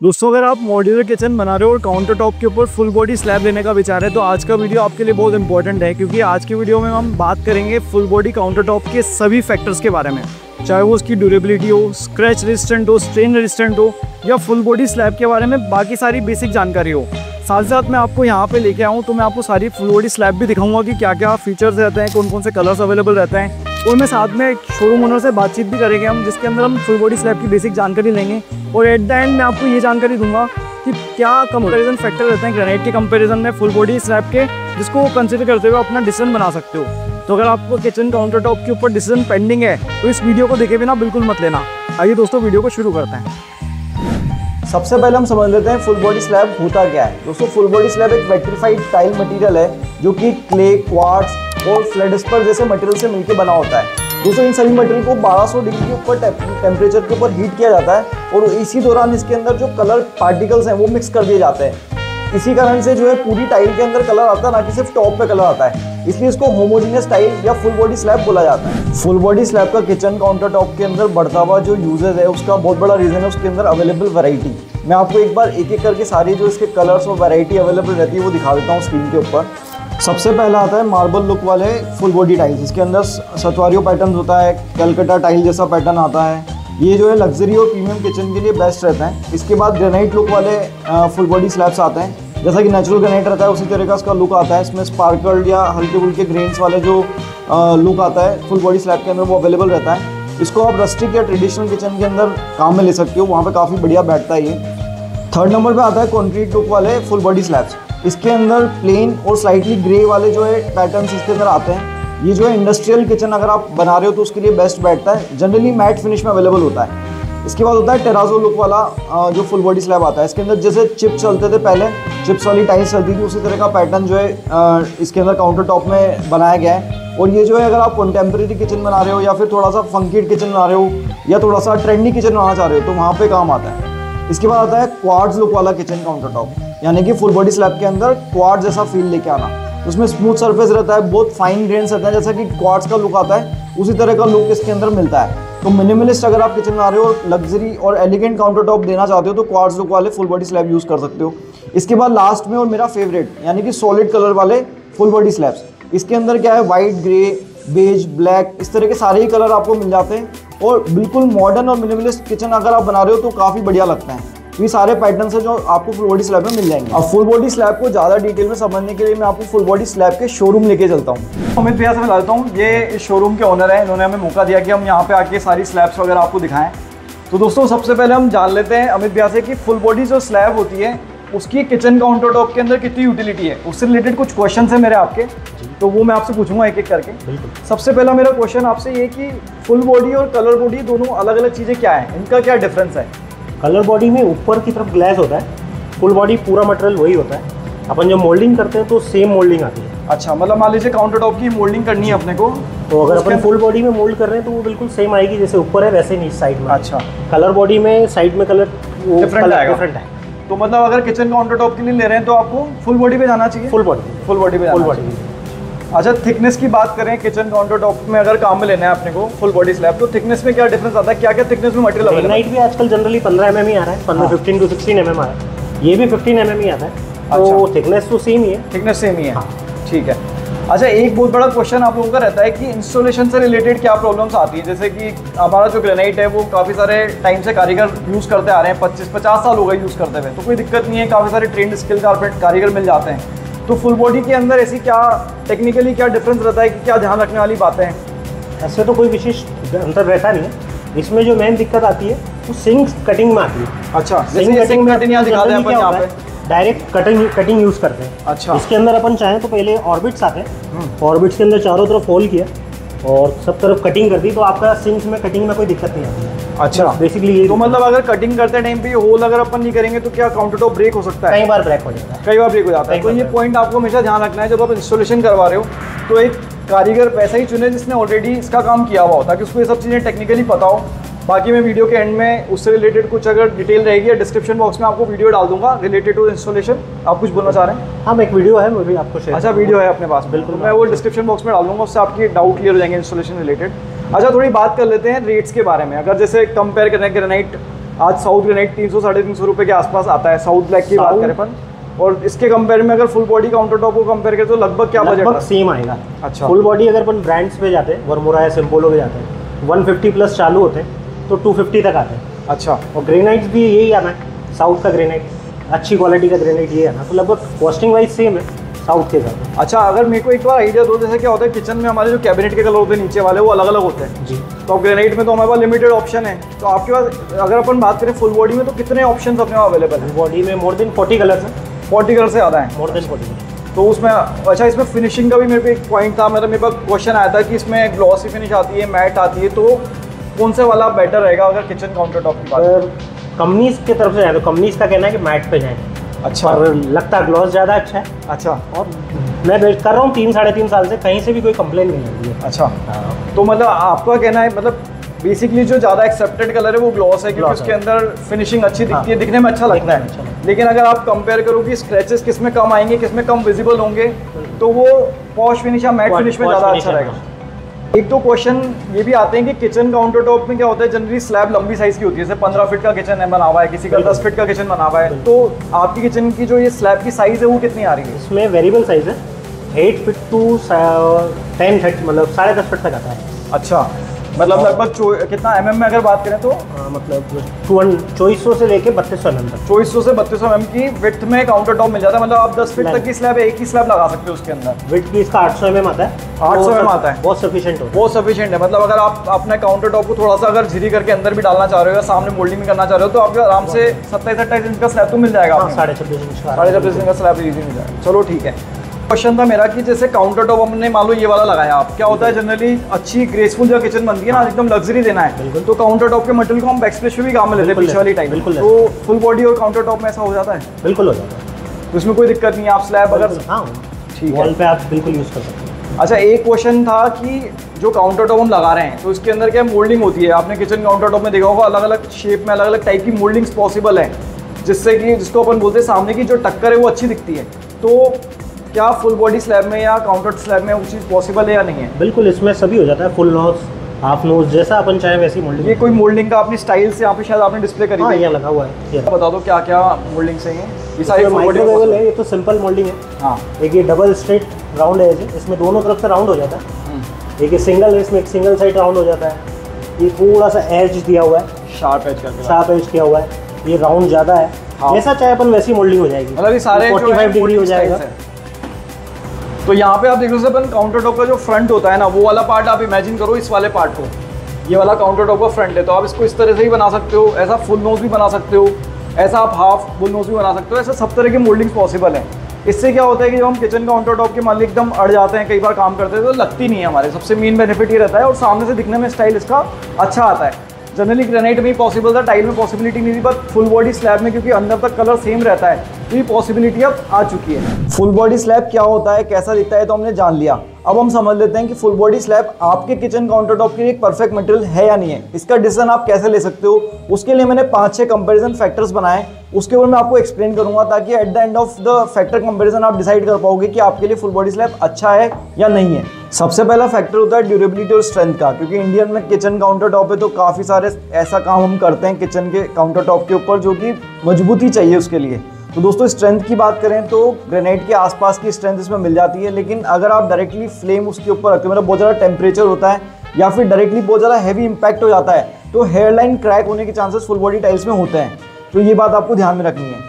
दोस्तों, अगर आप मॉड्यूलर किचन बना रहे हो और काउंटर टॉप के ऊपर फुल बॉडी स्लैब लेने का विचार है तो आज का वीडियो आपके लिए बहुत इंपॉर्टेंट है, क्योंकि आज के वीडियो में हम बात करेंगे फुल बॉडी काउंटर टॉप के सभी फैक्टर्स के बारे में। चाहे वो उसकी ड्यूरेबिलिटी हो, स्क्रैच रेजिस्टेंट हो, स्ट्रेन रेजिस्टेंट हो, या फुल बॉडी स्लैब के बारे में बाकी सारी बेसिक जानकारी हो। साथ ही साथ मैं आपको यहाँ पे लेके आऊँ तो मैं आपको सारी फुल बॉडी स्लैब भी दिखाऊंगा कि क्या क्या फीचर्स रहते हैं, कौन कौन से कलर्स अवेलेबल रहते हैं। और मैं साथ में शोरूम ओनर से बातचीत भी करेंगे हम, जिसके अंदर हम फुल बॉडी स्लैब की बेसिक जानकारी लेंगे। और एट द एंड मैं आपको ये जानकारी दूंगा कि क्या कंपैरिजन फैक्टर रहते हैं ग्रेनाइट के कंपैरिजन में फुल बॉडी स्लैब के, जिसको कंसिडर करते हुए अपना डिसीजन बना सकते हो। तो अगर आपको किचन काउंटर टॉप के ऊपर डिसीजन पेंडिंग है तो इस वीडियो को देखे बिना बिल्कुल मत लेना। आइए दोस्तों, वीडियो को शुरू करते हैं। सबसे पहले हम समझ लेते हैं फुल बॉडी स्लैब होता क्या है। दोस्तों, फुल बॉडी स्लैब एक वेट्रीफाइड टाइल मटेरियल है जो कि क्ले, क्वार्ट्ज और फ्लेडस्पर जैसे मटेरियल से मिलकर बना होता है। दोस्तों, इन सभी मटेरियल को 1200 डिग्री के ऊपर टेम्परेचर के ऊपर हीट किया जाता है और इसी दौरान इसके अंदर जो कलर पार्टिकल्स हैं वो मिक्स कर दिए जाते हैं। इसी कारण से जो है पूरी टाइल के अंदर कलर आता है, ना कि सिर्फ टॉप पे कलर आता है। इसलिए इसको होमोजेनियस टाइल या फुल बॉडी स्लैब बोला जाता है। फुल बॉडी स्लैब का किचन काउंटर टॉप के अंदर बढ़ता हुआ जो यूजेज है उसका बहुत बड़ा रीजन है उसके अंदर अवेलेबल वैरायटी। मैं आपको एक बार एक एक करके सारी जो इसके कलर्स और वैरायटी अवेलेबल रहती है वो दिखा देता हूँ स्क्रीन के ऊपर। सबसे पहला आता है मार्बल लुक वाले फुल बॉडी टाइल्स। इसके अंदर सतवारियो पैटर्न होता है, कैलकाटा टाइल जैसा पैटर्न आता है। ये जो है लग्जरी और प्रीमियम किचन के लिए बेस्ट रहता है। इसके बाद ग्रेनाइट लुक वाले फुल बॉडी स्लैब्स आते हैं। जैसा कि नेचुरल ग्रेनाइट रहता है उसी तरह का इसका लुक आता है। इसमें स्पार्कल्ड या हल्के फुल्के ग्रेन्स वाले जो लुक आता है फुल बॉडी स्लैब के अंदर वो अवेलेबल रहता है। इसको आप रस्टिक या ट्रेडिशनल किचन के अंदर काम में ले सकते हो, वहाँ पे काफ़ी बढ़िया बैठता है ये। थर्ड नंबर पे आता है कॉन्क्रीट लुक वाले फुल बॉडी स्लैब्स। इसके अंदर प्लेन और स्लाइटली ग्रे वाले जो है पैटर्न्स इसके अंदर आते हैं। ये जो है इंडस्ट्रियल किचन अगर आप बना रहे हो तो उसके लिए बेस्ट बैठता है। जनरली मैट फिनिश में अवेलेबल होता है। इसके बाद होता है टेराजो लुक वाला जो फुल बॉडी स्लैब आता है। इसके अंदर जैसे चिप चलते थे पहले, चिप्स वाली टाइल्स चलती थी, उसी तरह का पैटर्न जो है इसके अंदर काउंटर टॉप में बनाया गया है। और ये जो है अगर आप कंटेम्प्रेरी किचन बना रहे हो या फिर थोड़ा सा फंकी किचन बना रहे हो या थोड़ा सा ट्रेंडी किचन बनाना चाह रहे हो तो वहाँ पे काम आता है। इसके बाद आता है क्वार्ट्ज लुक वाला किचन काउंटर टॉप, यानी कि फुल बॉडी स्लैब के अंदर क्वार्ट्ज जैसा फील लेके आना। उसमें स्मूथ सरफेस रहता है, बहुत फाइन ग्रेन्स रहते हैं, जैसा कि क्वार्ट्ज का लुक आता है उसी तरह का लुक इसके अंदर मिलता है। तो मिनिमलिस्ट अगर आप किचन बना रहे हो और लग्जरी और एलिगेंट काउंटर टॉप देना चाहते हो तो क्वार्ट्ज लुक वाले फुल बॉडी स्लैब यूज़ कर सकते हो। इसके बाद लास्ट में और मेरा फेवरेट यानी कि सॉलिड कलर वाले फुल बॉडी स्लैब्स। इसके अंदर क्या है, वाइट, ग्रे, बेज, ब्लैक, इस तरह के सारे ही कलर आपको मिल जाते हैं और बिल्कुल मॉडर्न और मिनिमलिस्ट किचन अगर आप बना रहे हो तो काफ़ी बढ़िया लगता है। ये सारे पैटर्न्स हैं जो आपको फुल बॉडी स्लैब में मिल जाएंगे। अब फुल बॉडी स्लैब को ज़्यादा डिटेल में समझने के लिए मैं आपको फुल बॉडी स्लैब के शोरूम लेके चलता हूँ। अमित भैया से मिला देता हूँ, ये शोरूम के ओनर हैं। इन्होंने हमें मौका दिया कि हम यहाँ पे आके सारी स्लैब्स वगैरह आपको दिखाएं। तो दोस्तों, सबसे पहले हम जान लेते हैं अमित भैया से कि फुल बॉडी जो स्लैब होती है उसकी किचन काउंटर टॉप के अंदर कितनी यूटिलिटी है। उससे रिलेटेड कुछ क्वेश्चन है मेरे आपके, तो वो मैं आपसे पूछूंगा एक एक करके। सबसे पहला मेरा क्वेश्चन आपसे ये कि फुल बॉडी और कलर बॉडी दोनों अलग अलग चीज़ें क्या है, इनका क्या डिफरेंस है? कलर बॉडी में ऊपर की तरफ ग्लास होता है, फुल बॉडी पूरा मटेरियल वही होता है। अपन जब मोल्डिंग करते हैं तो सेम मोल्डिंग आती है। अच्छा, मतलब मान लीजिए काउंटर टॉप की मोल्डिंग करनी है अपने को, तो अगर अपन फुल बॉडी में मोल्ड कर रहे हैं तो वो बिल्कुल सेम आएगी, जैसे ऊपर है वैसे नहीं साइड में। अच्छा, कलर बॉडी में साइड में कलर डिफरेंट है। तो मतलब अगर किचन काउंटर टॉप के लिए ले रहे हैं तो आपको फुल बॉडी पे जाना चाहिए। फुल बॉडी पे। अच्छा, थिकनेस की बात करें किचन काउंटर टॉप में अगर काम में लेना है अपने को फुल बॉडी स्लैब, तो थिकनेस में क्या डिफरेंस आता है? क्या क्या थिकनेस में मटेरियल अवेलेबल है? ग्रेनाइट भी आजकल जनरली 15 mm ही आ रहा है, 15 to 16 mm आ रहा है। ये भी 15 mm ही आता है। तो थिकनेस तो सेम ही है। थिकनेस सेम ही है, ठीक है। अच्छा, एक बहुत बड़ा क्वेश्चन आप लोगों का रहता है कि इंस्टॉलेशन से रिलेटेड क्या प्रॉब्लम्स आती है। जैसे कि हमारा जो ग्रेनाइट है वो काफ़ी सारे टाइम से कारीगर यूज़ करते आ रहे हैं, 25-50 साल हो गए यूज़ करते हुए, तो कोई दिक्कत नहीं है, काफ़ी सारे ट्रेंड स्किल कारीगर मिल जाते हैं। तो फुल बॉडी के अंदर ऐसी क्या टेक्निकली क्या डिफरेंस रहता है कि क्या ध्यान रखने वाली बातें हैं? ऐसे तो कोई विशेष अंतर रहता नहीं है। इसमें जो मेन दिक्कत आती है वो सिंक कटिंग में आती है। अच्छा, जैसे सिंक कटिंग यहाँ दिखा दें अपन यहाँ पे डायरेक्ट कटिंग यूज़ करते हैं। अच्छा, इसके अंदर अपन चाहें तो पहले ऑर्बिट्स आते हैं, ऑर्बिट्स के अंदर चारों तरफ होल किया और सब तरफ कटिंग कर दी तो आपका सिंक में कटिंग में कोई दिक्कत नहीं आती है। अच्छा, बेसिकली ये तो मतलब अगर कटिंग करते टाइम पे होल अगर अपन नहीं करेंगे तो क्या काउंटर टॉप ब्रेक हो सकता है? कई बार ब्रेक हो जाता है। कई बार ब्रेक हो जाता है। तो ये पॉइंट आपको हमेशा ध्यान रखना है जब आप इंस्टॉलेशन करवा रहे हो तो एक कारीगर पैसा ही चुने जिसने ऑलरेडी इसका काम किया हुआ हो, ताकि उसको ये सब चीज़ें टेक्निकली पता हो। बाकी मैं वीडियो के एंड में उससे रिलेटेड कुछ अगर डिटेल रहेगी या डिस्क्रिप्शन बॉक्स में आपको वीडियो डाल दूंगा रिलेटेड टू इंस्टॉलेशन। आप कुछ बोलना चाह रहे हैं? हाँ, एक वीडियो है, वो भी आपको शेयर। अच्छा, वीडियो है अपने पास? बिल्कुल, मैं वो डिस्क्रिप्शन बॉक्स में डाल दूंगा, उससे आपकी डाउट क्लियर हो जाएंगे इंस्टॉलेशन रिलेटेड। अच्छा, थोड़ी बात कर लेते हैं रेट्स के बारे में। अगर जैसे कंपेयर करें ग्रेनाइट आज साउथ ग्रेनाइट 300-350 रुपये के आसपास आता है, साउथ ब्लैक की बात करें अपन। और इसके कंपेयर में अगर फुल बॉडी काउंटर टॉप को कंपेयर करें तो लगभग क्या बजट है? सेम आएगा। अच्छा, फुल बॉडी अगर अपन ब्रांड्स पे जाते हैं, वर्मोरा या सिम्पोलो पे जाते हैं, 150 प्लस चालू होते हैं, तो 250 तक आते हैं। अच्छा, और ग्रेनाइट्स भी यही आना है, साउथ का ग्रेनाइट, अच्छी क्वालिटी का ग्रेनाइट ये आना, तो लगभग कॉस्टिंग वाइज सेम है साउथ के साथ। अच्छा, अगर मेरे को एक बार आइडिया दो, जैसे क्या होता है किचन में हमारे जो कैबिनेट के कलर होते हैं नीचे वाले वो अलग अलग होते हैं जी। तो ग्रेनाइट में तो हमारे पास लिमिटेड ऑप्शन है, तो आपके पास अगर अपन बात करें फुल बॉडी में तो कितने ऑप्शन अपने पास अवेलेबल है? बॉडी में मोर देन 40 कलर्स हैं। 40 कलर से ज़्यादा है? More than 40। तो उसमें अच्छा, इसमें फिनिशिंग का भी मेरे को एक पॉइंट था, मेरे पास क्वेश्चन आया था कि इसमें ग्लॉसी फिनिश आती है, मैट आती है, तो कौन से वाला बेटर रहेगा अगर किचन काउंटर टॉप की बात करें? कंपनीज की तरफ से जाए तो कंपनीज का कहना है कि मैट पे जाएं। अच्छा, और लगता है ग्लॉस ज़्यादा अच्छा है। अच्छा, और मैं वेट कर रहा हूँ 3-3.5 साल से, कहीं से भी कोई कंप्लेन नहीं आई है। अच्छा, तो मतलब आपका कहना है मतलब बेसिकली जो ज़्यादा एक्सेप्टेड कलर है वो ग्लॉस है, क्योंकि उसके अंदर फिनिशिंग अच्छी दिखती है, दिखने में अच्छा लगता है। लेकिन अगर आप कंपेयर करो कि स्क्रैचेस किस में कम आएंगे, किस में कम विजिबल होंगे, तो वो पॉश फिनिश या मैट फिनिश में ज़्यादा अच्छा रहेगा। एक तो क्वेश्चन ये भी आते हैं कि किचन काउंटर टॉप में क्या होता है, जनरली स्लैब लंबी साइज की होती है, जैसे 15 फीट का किचन है बना हुआ है, किसी का 10 फीट का किचन बना हुआ है, तो आपकी किचन की जो ये स्लैब की साइज है वो कितनी आ रही है? इसमें वेरिएबल साइज है, 8 फीट टू 10 फीट, मतलब 10.5 फीट तक आता है। अच्छा, मतलब लगभग कितना mm में अगर बात करें तो मतलब 2400 से लेके 3200 mm तक। 2400 से 3200 mm की विड्थ में काउंटर टॉप मिल जाता है, मतलब आप 10 फीट तक की स्लैब एक ही स्लैब लगा सकते हो उसके अंदर। विड्थ भी इसका 800 mm आता है। 800 mm आता है, बहुत सफिशिएंट होता है। बहुत सफिशिएंट है। मतलब अगर आप अपने काउंटर टॉप को थोड़ा सा अगर झिरी करके अंदर भी डालना चाह रहे हो या सामने मोल्डिंग भी करना चाह रहे हो तो आपको आराम से 27-28 इंच का स्लैब तो मिल जाएगा। 26.5 इंच का, 26.5 इंच का स्लैब इजी मिल जाएगा। चलो ठीक है। क्वेश्चन था मेरा कि जैसे काउंटर टॉप हमने मान लो ये वाला लगाया, आप क्या होता है जनरली अच्छी ग्रेसफुल जो किचन बनती है ना, एकदम लग्जरी देना है, तो काउंटर टॉप के मटेरियल को हम बैकस्पेस पे भी काम में लेते हैं पीछे वाली टाइप। तो फुल बॉडी और काउंटर टॉप में ऐसा हो जाता है? बिल्कुल हो जाता है, तो इसमें कोई दिक्कत नहीं है, आप स्लैब अगर ठीक है वॉल पे आप बिल्कुल यूज़ कर सकते हैं। अच्छा, एक क्वेश्चन था कि जो काउंटर टॉप हम लगा रहे हैं तो इसके अंदर क्या मोल्डिंग होती है? आपने किचन काउंटर टॉप में देखा होगा अलग अलग शेप में अलग अलग टाइप की मोल्डिंग्स पॉसिबल है, जिससे कि जिसको अपन बोलते हैं सामने की जो टक्कर है वो अच्छी दिखती है। तो क्या फुल बॉडी स्लैब में या काउंटर स्लैब में वो चीज़ पॉसिबल है या नहीं है? बिल्कुल, इसमें सभी हो जाता है, फुल नोज, हाफ नोज, जैसा अपन चाहे वैसी मोल्डिंग। ये कोई मोल्डिंग का अपनी स्टाइल से यहाँ पे शायद आपने डिस्प्ले करी है? ये लगा हुआ है, ये बता दो क्या क्या मोल्डिंग से है ये सारी? माइक्रोवेबल है, ये तो सिंपल मोल्डिंग है। हाँ, एक ये डबल स्ट्रेट राउंड एज है, इसमें दोनों तरफ से राउंड हो जाता है। एक ये सिंगल है, इसमें एक सिंगल साइड राउंड हो जाता है। ये थोड़ा सा एज दिया हुआ है, शार्प एज करके, शार्प एज किया हुआ है, ये राउंड ज़्यादा है। जैसा चाहे अपन वैसी मोल्डिंग हो जाएगी, मतलब ये सारे 45 डिग्री हो जाएगा। तो यहाँ पे आप देख लो अपन काउंटर टॉप का जो फ्रंट होता है ना, वो वाला पार्ट आप इमेजिन करो, इस वाले पार्ट को, ये वाला काउंटर टॉप का फ्रंट है, तो आप इसको इस तरह से ही बना सकते हो, ऐसा फुल नोज भी बना सकते हो, ऐसा आप हाफ फुल नोज भी बना सकते हो, ऐसा सब तरह की मोल्डिंग्स पॉसिबल है। इससे क्या होता है कि जब हम किचन काउंटर टॉप के मान ली एकदम अड़ जाते हैं, कई बार काम करते हैं तो लगती नहीं है हमारे, सबसे मेन बेनिफिट ये रहता है, और सामने से दिखने में स्टाइल इसका अच्छा आता है। जनरली ग्रेनाइट में ही पॉसिबल था, टाइल में पॉसिबिलिटी नहीं थी, बट फुल बॉडी स्लैब में क्योंकि अंदर तक कलर सेम रहता है तो ये पॉसिबिलिटी अब आ चुकी है। फुल बॉडी स्लैब क्या होता है, कैसा दिखता है, तो हमने जान लिया। अब हम समझ लेते हैं कि फुल बॉडी स्लैब आपके किचन काउंटर टॉप के लिए एक परफेक्ट मटेरियल है या नहीं है। इसका डिसीजन आप कैसे ले सकते हो, उसके लिए मैंने 5-6 कंपैरिजन फैक्टर्स बनाए, उसके ऊपर मैं आपको एक्सप्लेन करूंगा, ताकि at the end of the factor comparison आप डिसाइड कर पाओगे कि आपके लिए फुल बॉडी स्लैब अच्छा है या नहीं है। सबसे पहला फैक्टर होता है ड्यूरेबिलिटी और स्ट्रेंथ का, क्योंकि इंडियन में किचन काउंटर टॉप है तो काफ़ी सारे ऐसा काम हम करते हैं किचन के काउंटर टॉप के ऊपर जो कि मजबूती चाहिए उसके लिए। तो दोस्तों स्ट्रेंथ की बात करें तो ग्रेनाइट के आसपास की स्ट्रेंथ इसमें मिल जाती है, लेकिन अगर आप डायरेक्टली फ्लेम उसके ऊपर रखते हो, मतलब बहुत ज़्यादा टेम्परेचर होता है या फिर डायरेक्टली बहुत ज़्यादा हैवी इंपैक्ट हो जाता है, तो हेयरलाइन क्रैक होने के चांसेस फुल बॉडी टाइल्स में होते हैं। तो ये बात आपको ध्यान में रखनी है।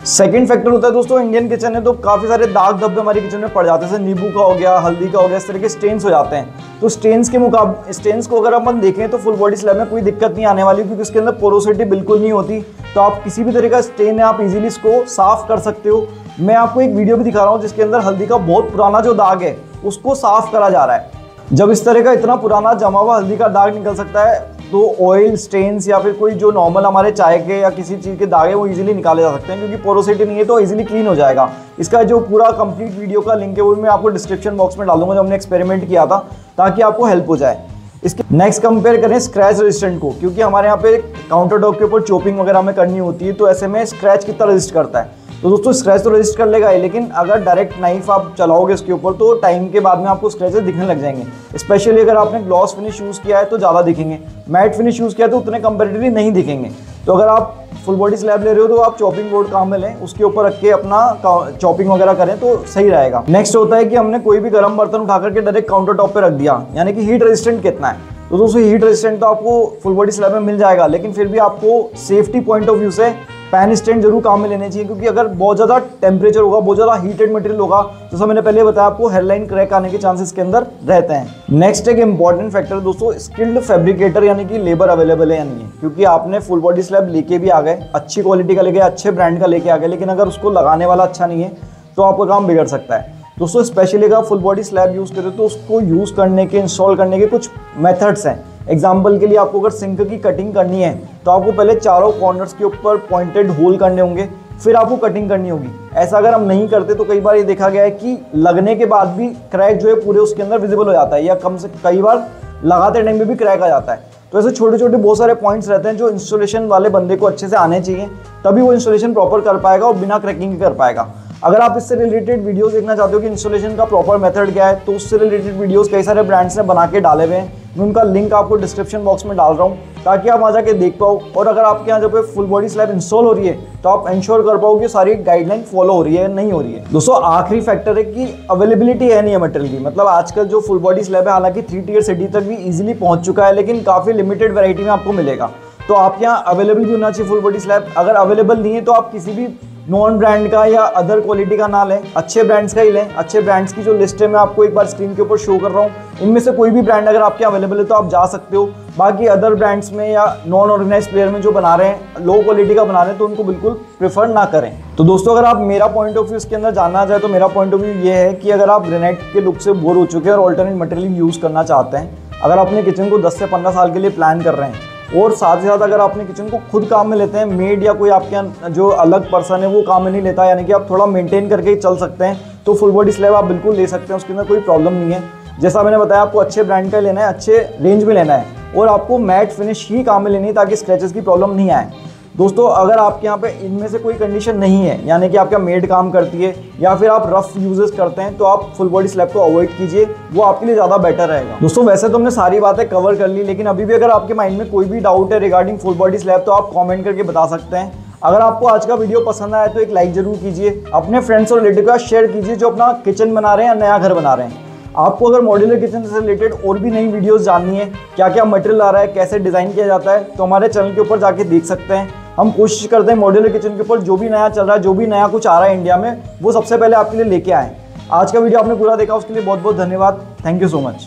सेकंड फैक्टर होता है दोस्तों, इंडियन किचन है तो काफ़ी सारे दाग धब्बे हमारी किचन में पड़ जाते हैं, जैसे नींबू का हो गया, हल्दी का हो गया, इस तरह के स्टेन्स हो जाते हैं। तो स्टेन्स को अगर अपन देखें तो फुल बॉडी स्लैब में कोई दिक्कत नहीं आने वाली, क्योंकि उसके अंदर पोरोसिटी बिल्कुल नहीं होती, तो आप किसी भी तरह का स्टेन है आप इजीली इसको साफ कर सकते हो। मैं आपको एक वीडियो भी दिखा रहा हूँ जिसके अंदर हल्दी का बहुत पुराना जो दाग है उसको साफ करा जा रहा है। जब इस तरह का इतना पुराना जमा हुआ हल्दी का दाग निकल सकता है तो ऑयल स्टेन्स या फिर कोई जो नॉर्मल हमारे चाय के या किसी चीज़ के दाग है वो इजीली निकाले जा सकते हैं, क्योंकि पोरोसिटी नहीं है तो इजीली क्लीन हो जाएगा। इसका जो पूरा कंप्लीट वीडियो का लिंक है वो मैं आपको डिस्क्रिप्शन बॉक्स में डालूंगा, जो हमने एक्सपेरिमेंट किया था, ताकि आपको हेल्प हो जाए। इसके नेक्स्ट कंपेयर करें स्क्रैच रेजिस्टेंट को, क्योंकि हमारे यहाँ पे काउंटर टॉप के ऊपर चॉपिंग वगैरह हमें करनी होती है, तो ऐसे में स्क्रैच कितना रेजिस्ट करता है। तो दोस्तों स्क्रैच तो रजिस्ट कर लेगा ही, लेकिन अगर डायरेक्ट नाइफ आप चलाओगे इसके ऊपर तो टाइम के बाद में आपको स्क्रैचेस दिखने लग जाएंगे। स्पेशली अगर आपने ग्लॉस फिनिश यूज़ किया है तो ज़्यादा दिखेंगे, मैट फिनिश यूज़ किया है तो उतने कंपेरेटिवली नहीं दिखेंगे। तो अगर आप फुल बॉडी स्लैब ले रहे हो तो आप चॉपिंग बोर्ड काम में लें, उसके ऊपर रख के अपना चॉपिंग वगैरह करें तो सही रहेगा। नेक्स्ट होता है कि हमने कोई भी गर्म बर्तन उठा करके डायरेक्ट काउंटर टॉप पे रख दिया, यानी कि हीट रेजिस्टेंट कितना है। तो दोस्तों हीट रेजिस्टेंट तो आपको फुल बॉडी स्लैब में मिल जाएगा, लेकिन फिर भी आपको सेफ्टी पॉइंट ऑफ व्यू से पैन स्टैंड जरूर काम में लेने चाहिए, क्योंकि अगर बहुत ज़्यादा टेम्परेचर होगा, बहुत ज़्यादा हीटेड मटेरियल होगा, जैसा मैंने पहले बताया आपको हेयरलाइन क्रैक आने के चांसेस के अंदर रहते हैं। नेक्स्ट एक इंपॉर्टेंट फैक्टर दोस्तों, स्किल्ड फैब्रिकेटर यानी कि लेबर अवेलेबल है या नहीं है, क्योंकि आपने फुल बॉडी स्लैब लेके भी आ गए, अच्छी क्वालिटी का लेके, अच्छे ब्रांड का लेके आ गए, लेकिन अगर उसको लगाने वाला अच्छा नहीं है तो आपका काम बिगड़ सकता है। दोस्तों स्पेशली अगर आप फुल बॉडी स्लैब यूज़ करें तो उसको यूज़ करने के, इंस्टॉल करने के कुछ मेथड्स हैं। एग्जाम्पल के लिए आपको अगर सिंक की कटिंग करनी है तो आपको पहले चारों कॉर्नर्स के ऊपर पॉइंटेड होल करने होंगे, फिर आपको कटिंग करनी होगी। ऐसा अगर हम नहीं करते तो कई बार ये देखा गया है कि लगने के बाद भी क्रैक जो है पूरे उसके अंदर विजिबल हो जाता है, या कम से कई बार लगाते टाइम में भी क्रैक आ जाता है। तो ऐसे छोटे छोटे बहुत सारे पॉइंट्स रहते हैं जो इंस्टॉलेशन वाले बंदे को अच्छे से आने चाहिए, तभी वो इंस्टॉलेशन प्रॉपर कर पाएगा और बिना क्रैकिंग के कर पाएगा। अगर आप इससे रिलेटेड वीडियोस देखना चाहते हो कि इंस्टॉलेशन का प्रॉपर मेथड क्या है, तो उससे रिलेटेड वीडियोस कई सारे ब्रांड्स ने बना के डाले हुए हैं, मैं उनका लिंक आपको डिस्क्रिप्शन बॉक्स में डाल रहा हूँ ताकि आप आ जाके देख पाओ। और अगर आपके यहाँ जब फुल बॉडी स्लैब इंस्टॉल हो रही है तो आप इंश्योर कर पाओ कि सारी गाइडलाइन फॉलो हो रही है नहीं हो रही है। दोस्तों आखिरी फैक्टर है कि अवेलेबिलिटी है नहीं है मटेरियल की। मतलब आजकल जो फुल बॉडी स्लैब है हालांकि 3 टियर सिटी तक भी इजीली पहुंच चुका है, लेकिन काफ़ी लिमिटेड वैरायटी में आपको मिलेगा। तो आपके यहाँ अवेलेबल भी होना चाहिए फुल बॉडी स्लैब। अगर अवेलेबल नहीं है तो आप किसी भी नॉन ब्रांड का या अदर क्वालिटी का ना लें, अच्छे ब्रांड्स का ही लें। अच्छे ब्रांड्स की जो लिस्ट है मैं आपको एक बार स्क्रीन के ऊपर शो कर रहा हूँ, इनमें से कोई भी ब्रांड अगर आपके अवेलेबल है तो आप जा सकते हो। बाकी अदर ब्रांड्स में या नॉन ऑर्गेनाइज प्लेयर में जो बना रहे हैं, लो क्वालिटी का बना रहे हैं, तो उनको बिल्कुल प्रेफर ना करें। तो दोस्तों अगर आप मेरा पॉइंट ऑफ व्यू इसके अंदर जानना चाहे तो मेरा पॉइंट ऑफ व्यू ये है कि अगर आप ग्रेनाइट के लुक से बोर हो चुके हैं और ऑल्टरनेट मटेरियल यूज़ करना चाहते हैं, अगर आप अपने किचन को 10 से 15 साल के लिए प्लान कर रहे हैं, और साथ ही साथ अगर आप अपने किचन को खुद काम में लेते हैं, मेड या कोई आपके यहाँ जो अलग पर्सन है वो काम में नहीं लेता, यानी कि आप थोड़ा मेंटेन करके चल सकते हैं, तो फुल बॉडी स्लैब आप बिल्कुल ले सकते हैं, उसके अंदर कोई प्रॉब्लम नहीं है। जैसा मैंने बताया आपको अच्छे ब्रांड का लेना है, अच्छे रेंज में लेना है, और आपको मैट फिनिश ही काम में लेनी है ताकि स्क्रैचेस की प्रॉब्लम नहीं आए। दोस्तों अगर आपके यहाँ पे इनमें से कोई कंडीशन नहीं है, यानी कि आपका मेड काम करती है या फिर आप रफ यूजेस करते हैं, तो आप फुल बॉडी स्लैब को अवॉइड कीजिए, वो आपके लिए ज़्यादा बेटर रहेगा। दोस्तों वैसे तो हमने सारी बातें कवर कर ली, लेकिन अभी भी अगर आपके माइंड में कोई भी डाउट है रिगार्डिंग फुल बॉडी स्लैब तो आप कॉमेंट करके बता सकते हैं। अगर आपको आज का वीडियो पसंद आया तो एक लाइक जरूर कीजिए, अपने फ्रेंड्स और रिलेटिव का शेयर कीजिए जो अपना किचन बना रहे हैं या नया घर बना रहे हैं। आपको अगर मॉड्यूलर किचन से रिलेटेड और भी नई वीडियोस जाननी है, क्या क्या मटेरियल आ रहा है, कैसे डिज़ाइन किया जाता है, तो हमारे चैनल के ऊपर जाके देख सकते हैं। हम कोशिश करते हैं मॉड्यूलर किचन के ऊपर जो भी नया चल रहा है, जो भी नया कुछ आ रहा है इंडिया में, वो सबसे पहले आपके लिए लेके आएँ। आज का वीडियो आपने पूरा देखा उसके लिए बहुत बहुत धन्यवाद। Thank you so much.